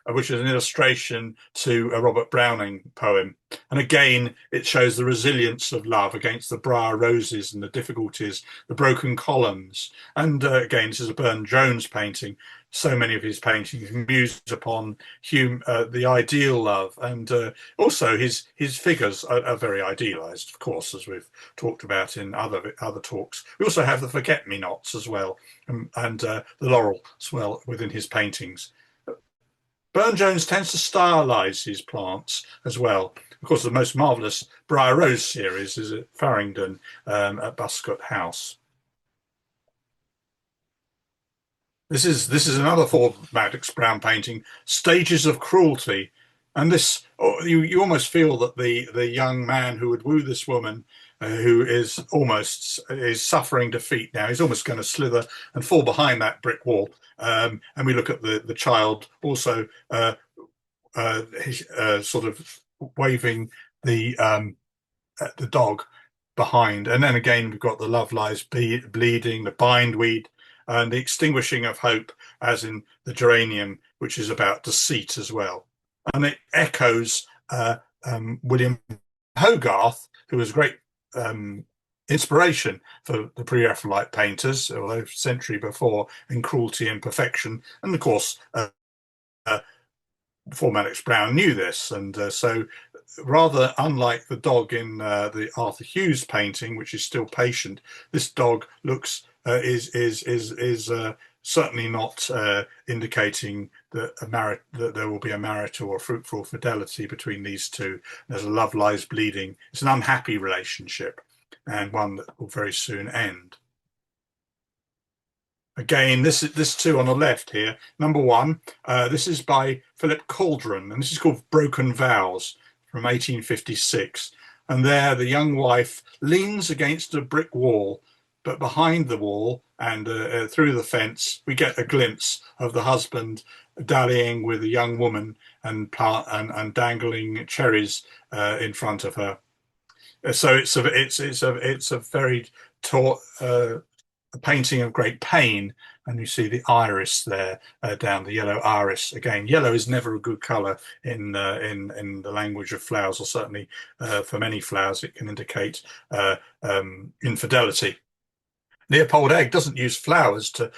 which is an illustration to a Robert Browning poem. And again, it shows the resilience of love against the briar roses and the difficulties, the broken columns. And again, this is a Burne-Jones painting. So many of his paintings muse upon the ideal love, and also his figures are very idealized, of course, as we've talked about in other talks. We also have the forget-me-nots as well, and the laurel as well within his paintings. Burne-Jones tends to stylize his plants as well. Of course, the most marvelous Briar Rose series is at Farringdon at Buscott House. This is another Ford Madox Brown painting, Stages of Cruelty. And this, you almost feel that the young man who would woo this woman, who is suffering defeat now, he's almost going to slither and fall behind that brick wall. And we look at the child also sort of waving the dog behind. And then again, we've got the love lies bleeding, the bindweed, and the extinguishing of hope, as in the geranium, which is about deceit as well. And it echoes William Hogarth, who was a great inspiration for the Pre-Raphaelite painters, although a century before, in Cruelty and Perfection. And of course, Ford Madox Brown knew this, and so rather unlike the dog in the Arthur Hughes painting, which is still patient, this dog looks is certainly not indicating that there will be a marital or fruitful fidelity between these two. There's a love lies bleeding. It's an unhappy relationship, and one that will very soon end. Again, this two on the left here. Number one, this is by Philip Cauldron, and this is called Broken Vows from 1856. And there, the young wife leans against a brick wall, but behind the wall and through the fence, we get a glimpse of the husband dallying with a young woman and dangling cherries in front of her. So it's a very a painting of great pain, and you see the iris there down, the yellow iris. Again, yellow is never a good color in the language of flowers, or certainly for many flowers it can indicate infidelity. Leopold Egg doesn't use flowers to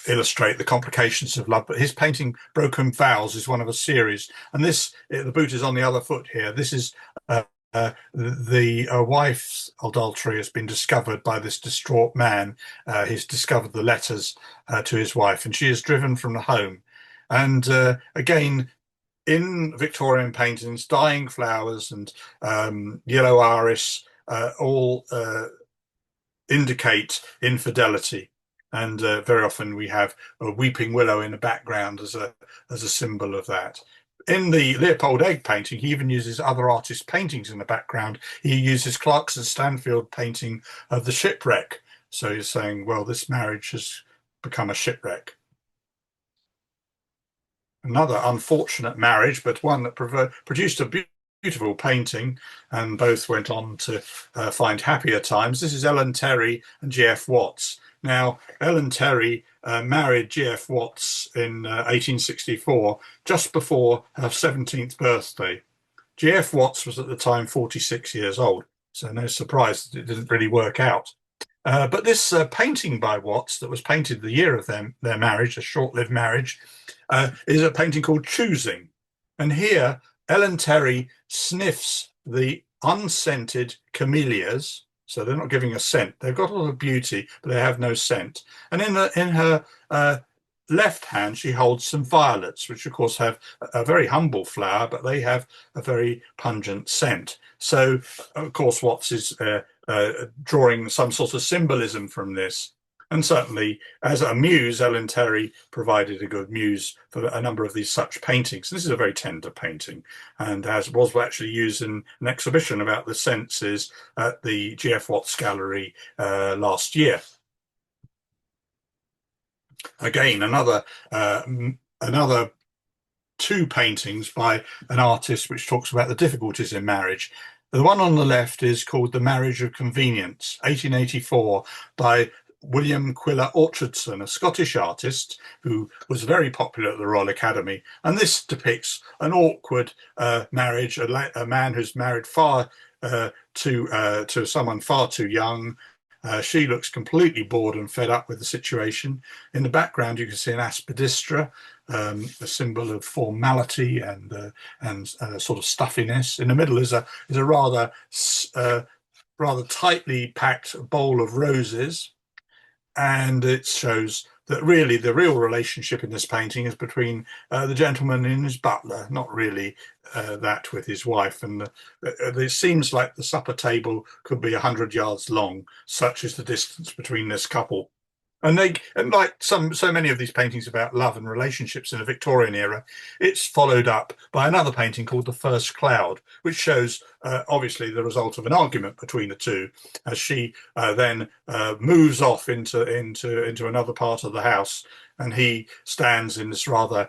illustrate the complications of love, but his painting Broken Vows is one of a series, and the boot is on the other foot here. This is the wife's adultery has been discovered by this distraught man. He's discovered the letters to his wife, and she is driven from the home. And again, in Victorian paintings, dying flowers and yellow iris all indicate infidelity. And very often we have a weeping willow in the background as a symbol of that. In the Leopold Egg painting, he even uses other artists' paintings in the background. He uses Clarkson Stanfield painting of the shipwreck. So he's saying, well, this marriage has become a shipwreck. Another unfortunate marriage, but one that produced a beautiful painting, and both went on to find happier times. This is Ellen Terry and G.F. Watts. Now, Ellen Terry married G.F. Watts in 1864, just before her 17th birthday. G.F. Watts was at the time 46 years old, so no surprise that it didn't really work out. But this painting by Watts that was painted the year of their marriage, a short-lived marriage, is a painting called Choosing. And here, Ellen Terry sniffs the unscented camellias. So they're not giving a scent. They've got a lot of beauty, but they have no scent. And in her left hand, she holds some violets, which of course have a very humble flower, but they have a very pungent scent. So, of course, Watts is drawing some sort of symbolism from this. And certainly, as a muse, Ellen Terry provided a good muse for a number of these such paintings. This is a very tender painting, and as was actually used in an exhibition about the senses at the G.F. Watts Gallery last year. Again, another two paintings by an artist which talks about the difficulties in marriage. The one on the left is called The Marriage of Convenience, 1884, by William Quiller Orchardson, a Scottish artist who was very popular at the Royal Academy. And this depicts an awkward marriage, a man who's married far to someone far too young. She looks completely bored and fed up with the situation. In the background, you can see an aspidistra, a symbol of formality and sort of stuffiness. In the middle is a rather tightly packed bowl of roses, and it shows that really the real relationship in this painting is between the gentleman and his butler, not really that with his wife. And it seems like the supper table could be 100 yards long, such is the distance between this couple. And like so many of these paintings about love and relationships in the Victorian era, it's followed up by another painting called The First Cloud, which shows obviously the result of an argument between the two, as she then moves off into another part of the house, and he stands in this rather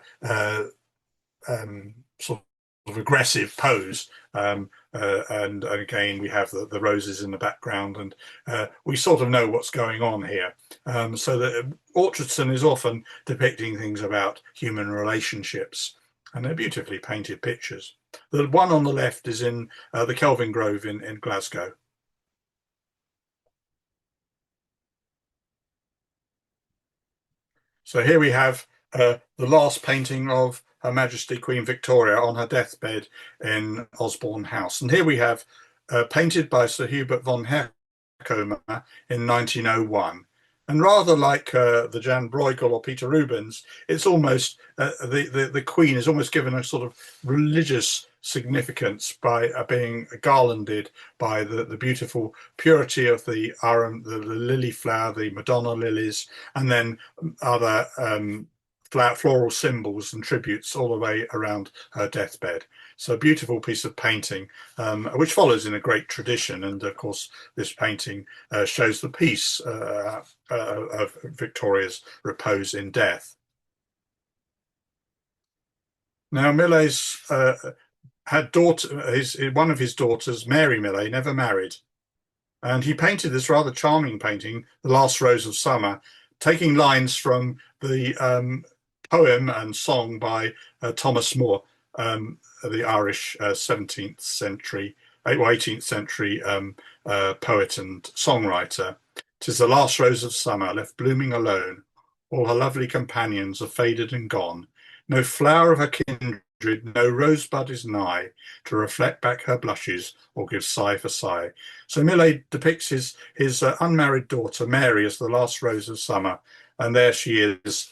sort of aggressive pose. And again, we have the roses in the background, and we sort of know what's going on here. So that Orchardson is often depicting things about human relationships, and they're beautifully painted pictures. The one on the left is in the Kelvin Grove in Glasgow. So here we have the last painting of Her Majesty Queen Victoria on her deathbed in Osborne House. And here we have painted by Sir Hubert von Herkomer in 1901. And rather like the Jan Bruegel or Peter Rubens, it's almost the Queen is almost given a sort of religious significance by being garlanded by the beautiful purity of the arum, the lily flower, the Madonna lilies, and then other floral symbols and tributes all the way around her deathbed. So a beautiful piece of painting, which follows in a great tradition. And of course, this painting shows the peace of Victoria's repose in death. Now, Millet's had one of his daughters, Mary Millet, never married. And he painted this rather charming painting, The Last Rose of Summer, taking lines from the poem and song by Thomas Moore, the Irish 17th century, 18th century poet and songwriter. "'Tis the last rose of summer, left blooming alone. All her lovely companions are faded and gone. No flower of her kindred, no rosebud is nigh to reflect back her blushes or give sigh for sigh." So Millet depicts his unmarried daughter Mary as the last rose of summer, and there she is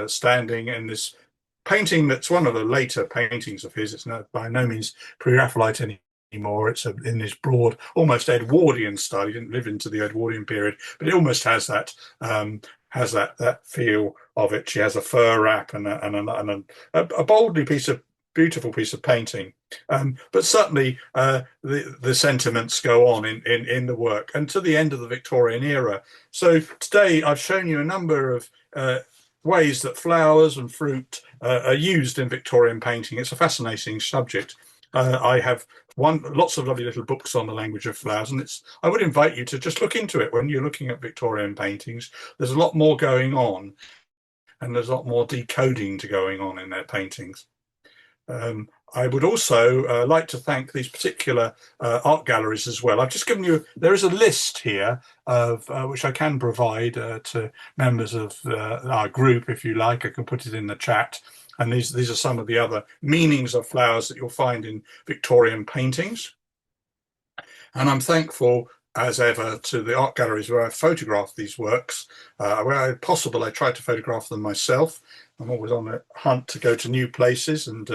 standing in this painting that's one of the later paintings of his. It's by no means pre-Raphaelite anymore. It's in this broad, almost Edwardian style. He didn't live into the Edwardian period, but it almost has that feel of it. She has a fur wrap and a boldly beautiful piece of painting. But certainly the sentiments go on in the work and to the end of the Victorian era. So today I've shown you a number of ways that flowers and fruit are used in Victorian painting. It's a fascinating subject. I have lots of lovely little books on the language of flowers, and I would invite you to just look into it when you're looking at Victorian paintings. There's a lot more going on, and there's a lot more decoding to going on in their paintings. I would also like to thank these particular art galleries as well. I've just given you, there is a list here of which I can provide to members of our group, if you like. I can put it in the chat. And these are some of the other meanings of flowers that you'll find in Victorian paintings. And I'm thankful, as ever, to the art galleries where I photographed these works. Where possible, I try to photograph them myself. I'm always on the hunt to go to new places, and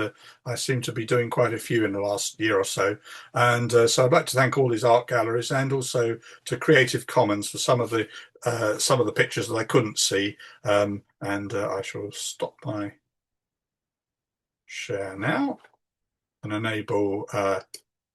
I seem to be doing quite a few in the last year or so. And so I'd like to thank all these art galleries, and also to Creative Commons for some of the pictures that I couldn't see. And I shall stop my share now and enable